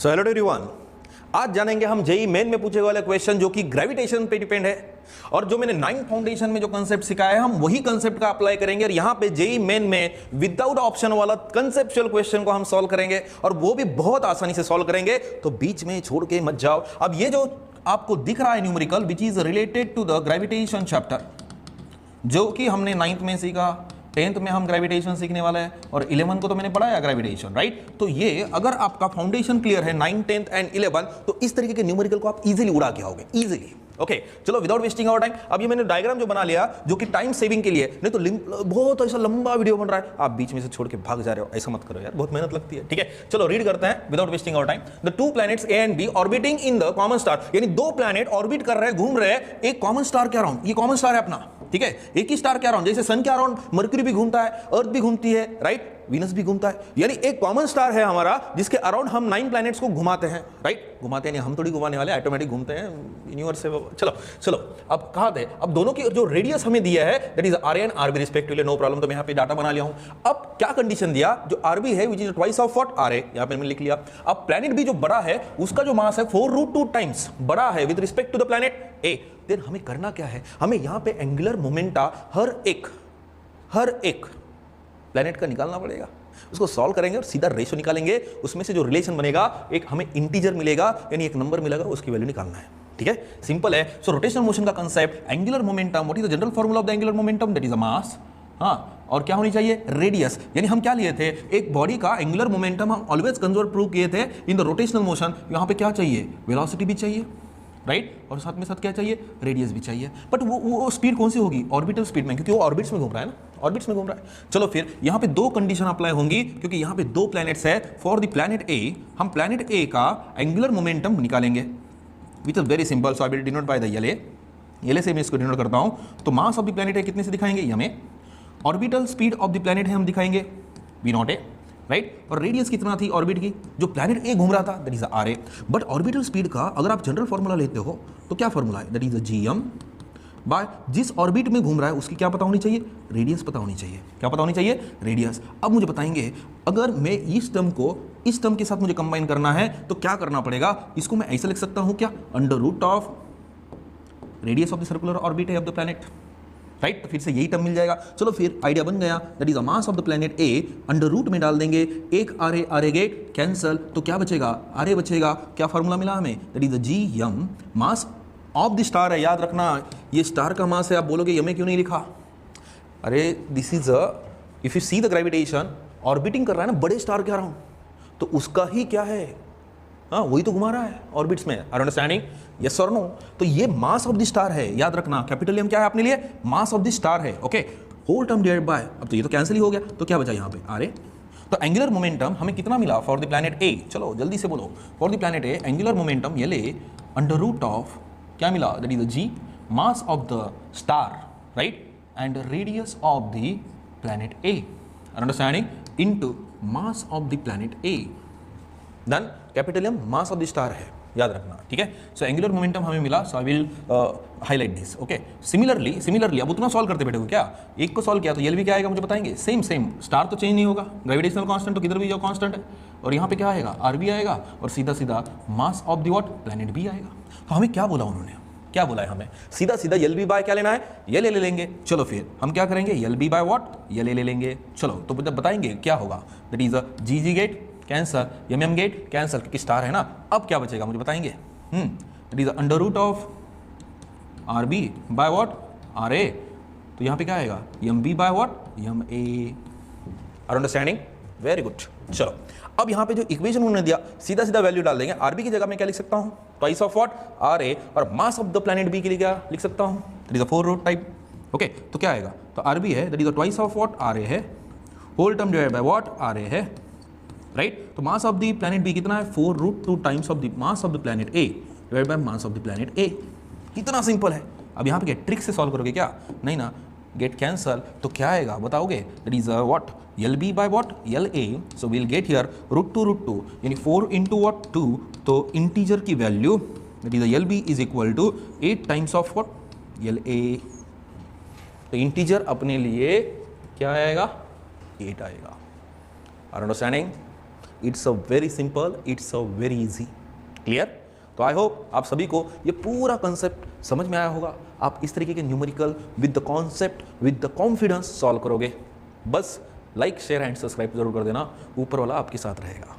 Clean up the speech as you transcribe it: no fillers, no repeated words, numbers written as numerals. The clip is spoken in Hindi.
सो हेलो एवरीवन, आज जानेंगे हम जेई मेन में पूछे वाले क्वेश्चन जो कि ग्रेविटेशन पे डिपेंड है। और जो मैंने 9 फाउंडेशन में जो कंसेप्ट सिखाया है हम वही कंसेप्ट का अप्लाई करेंगे। और यहां पे जेई मेन में विदाउट ऑप्शन वाला कंसेप्चुअल क्वेश्चन को हम सॉल्व करेंगे और वो भी बहुत आसानी से सॉल्व करेंगे, तो बीच में छोड़ के मत जाओ। अब ये जो आपको दिख रहा है numerical which is related to the gravitation chapter, जो कि हमने 9th में सीखा, 10th में हम ग्रेविटेशन सीखने वाला है और 11 को तो मैंने पढ़ाया ग्रेविटेशन, राइट। तो ये अगर आपका फाउंडेशन क्लियर है 9, 10th एंड 11, तो इस तरीके के न्यूमेरिकल को आप इजीली उड़ा के आओगे, इजीली। ओके, चलो विदाउट वेस्टिंग आवर टाइम, अब ये मैंने डायग्राम जो बना लिया जो कि टाइम सेविंग के लिए, नहीं तो बहुत ऐसा लंबा वीडियो बन रहा है, आप बीच में से छोड़ के भाग जा रहे हो, ऐसा मत करो यार, बहुत मेहनत लगती है। ठीक है, चलो रीड करते हैं without wasting our time. The 2 planets A and B orbiting in the common star, यानी 2 प्लैनेट ऑर्बिट कर रहे हैं, घूम रहे हैं एक कॉमन स्टार के अराउंड। ये कॉमन स्टार है अपना, ठीक है, एक ही स्टार के अराउंड, जैसे सन के अराउंड मर्क्यूरी भी घूमता है, अर्थ भी घूमती है, राइट, वीनस भी घूमता है, यानी एक कॉमन स्टार है हमारा जिसके अराउंड हम 9 प्लैनेट्स को घुमाते हैं, राइट। घुमाते हैं नहीं, हम थोड़ी घुमाने वाले, ऑटोमेटिक घूमते हैं यूनिवर्स से। चलो चलो, अब कहा थे, अब दोनों की जो रेडियस हमें दिया है that is R and RB respectively, no problem. तो मैं यहाँ पे डाटा बना लिया हूं। अब क्या कंडीशन दिया, जो आरबी है which is twice of what R A, यहाँ पे मैंने लिख लिया। अब प्लैनेट भी जो बड़ा है उसका जो मास है 4√2 टाइम्स बड़ा है with respect to the planet A. Then हमें करना क्या है, हमें यहाँ पे एंगुलर मोमेंटा हर एक प्लैनेट का निकालना पड़ेगा। उसको सॉल्व करेंगे और सीधा रेशो निकालेंगे, उसमें से जो रिलेशन बनेगा एक हमें इंटीजर मिलेगा, यानी एक नंबर मिलेगा, उसकी वैल्यू निकालना है। ठीक है, सिंपल है। सो रोटेशनल मोशन का concept, angular momentum, what is the general formula of the angular momentum, that is a mass. हाँ, और क्या होनी चाहिए, रेडियस। यानी हम क्या लिए थे, एक बॉडी का एंगुलर मोमेंटम हम ऑलवेज कंजर्व प्रूव किए थे इन द रोटेशनल मोशन। यहाँ पे क्या चाहिए, वेलोसिटी भी चाहिए, राइट, और साथ में साथ क्या चाहिए, रेडियस भी चाहिए। बट वो स्पीड कौन सी होगी, ऑर्बिटल स्पीड में, क्योंकि वो ऑर्बिट्स में घूम रहा है ना, ऑर्बिट्स में घूम रहा है। चलो फिर यहाँ पे 2 कंडीशन अप्लाई होंगी, क्योंकि यहाँ पे 2 प्लैनेट्स है। फॉर द प्लैनेट ए, हम प्लैनेट ए का एंगुलर मोमेंटम निकालेंगे, which is very simple. So I will denote by the येले से मैं इसको डिनोट करता हूँ। तो मास ऑफ द प्लैनेट ए कितने से दिखाएंगे, हमें orbital speed of the planet है हम दिखाएंगे v0 ए, राइट। और रेडियस कितना थी ऑर्बिट की, जो प्लैनेट ए घूम रहा था, that is R A. But orbital speed का अगर आप जनरल फॉर्मूला लेते हो तो क्या फॉर्मूला है, दैट इज gm बाय जिस ऑर्बिट में घूम रहा है उसकी क्या पता होनी चाहिए, रेडियस पता होनी चाहिए। क्या पता होनी चाहिए, रेडियस। अब मुझे बताएंगे, अगर मैं इस टर्म को इस टर्म के साथ मुझे कंबाइन करना है तो क्या करना पड़ेगा, इसको मैं ऐसे लिख सकता हूं क्या, under root of radius of the circular orbit of the planet, right. तो फिर से यही टर्म मिल जाएगा। चलो फिर आइडिया बन गया, that is the mass of the planet A, under root में डाल देंगे, एक आर ए गेट कैंसल, तो क्या बचेगा, आर ए बचेगा। क्या फॉर्मूला मिला हमें, that is the gm, mass of the star है, याद रखना ये स्टार का मास है। आप बोलोगे यमे क्यों नहीं लिखा, अरे this is if you see the gravitation, orbiting कर रहा है ना बड़े स्टार के अराउंड, तो उसका ही क्या है, हाँ वही तो घुमा रहा है ऑर्बिट्स में। आर अंडरस्टैंडिंग, यस और नो। तो ये मास ऑफ द स्टार है, याद रखना, कैपिटल एम क्या है अपने लिए, मास ऑफ द स्टार है। Okay, whole term divided by, अब तो ये तो कैंसिल ही हो गया, तो क्या बचा यहाँ पे, आर ए। तो एंगुलर मोमेंटम हमें कितना मिला फॉर द प्लैनेट ए, चलो जल्दी से बोलो, for the planet A angular momentum ये ले अंडर रूट ऑफ क्या मिला, that is the G, mass of the star, right, and radius of the planet A, understanding, into mass of the planet A, then capital M mass of the star है, याद रखना। ठीक है, सो एंगुलर मोमेंटम हमें मिला, so I will highlight this. Okay, similarly अब उतना सॉल्व करते बैठे हो क्या, एक को सॉल्व किया तो ये भी क्या आएगा मुझे बताएंगे, सेम स्टार तो चेंज नहीं होगा, ग्रेविटेशनल कांस्टेंट तो किधर भी जाओ कांस्टेंट है, और यहाँ पे क्या आएगा, आर भी आएगा, और सीधा सीधा मास ऑफ द व्हाट प्लैनेट भी आएगा। तो हमें क्या बोला उन्होंने, क्या बोला है हमें, सीधा सीधा यल बी बाय क्या लेना है, ये ले लेंगे। चलो फिर हम क्या करेंगे, यल बी बाय व्हाट, ये ले लेंगे। चलो तो बताएंगे क्या होगा, that is G get cancel, M get cancel, क्योंकि स्टार है ना। अब क्या बचेगा मुझे बताएंगे, that is under root of R B by what, R A. तो यहाँ पे क्या आएगा, M B by what, M A. Are understanding, very good. चलो अब यहाँ पे जो इक्वेशन उन्होंने दिया सीधा सीधा वैल्यू डाल देंगे। आरबी की जगह में क्या लिख सकता हूँ, twice of what, R A, और mass of the planet B के लिए क्या लिख सकता हूँ, that is a 4 type. Okay, तो क्या आएगा, तो आरबी है that is a twice of what, R A है, whole term divided by what, R A है, राइट। तो mass of the planet B कितना है, 4√2 times of the mass of the planet A divided by mass of the planet ए। कितना सिंपल है। अब यहाँ पे क्या ट्रिक से सॉल्व करोगे क्या, नहीं ना, गेट कैंसल, तो क्या आएगा बताओगे, that is what, L B by what, L A. So will get here √2 यानी 4 इंटू व्हाट 2, तो इंटीजर की value that is L B is equal to 8 times of what, L A. तो इंटीजर अपने लिए क्या आएगा, 8 आएगा। Are understanding, it's a very simple, it's a very easy. Clear? तो आई होप आप सभी को ये पूरा कंसेप्ट समझ में आया होगा। आप इस तरीके के numerical with the concept with the confidence solve करोगे। बस लाइक शेयर एंड सब्सक्राइब जरूर कर देना, ऊपर वाला आपके साथ रहेगा।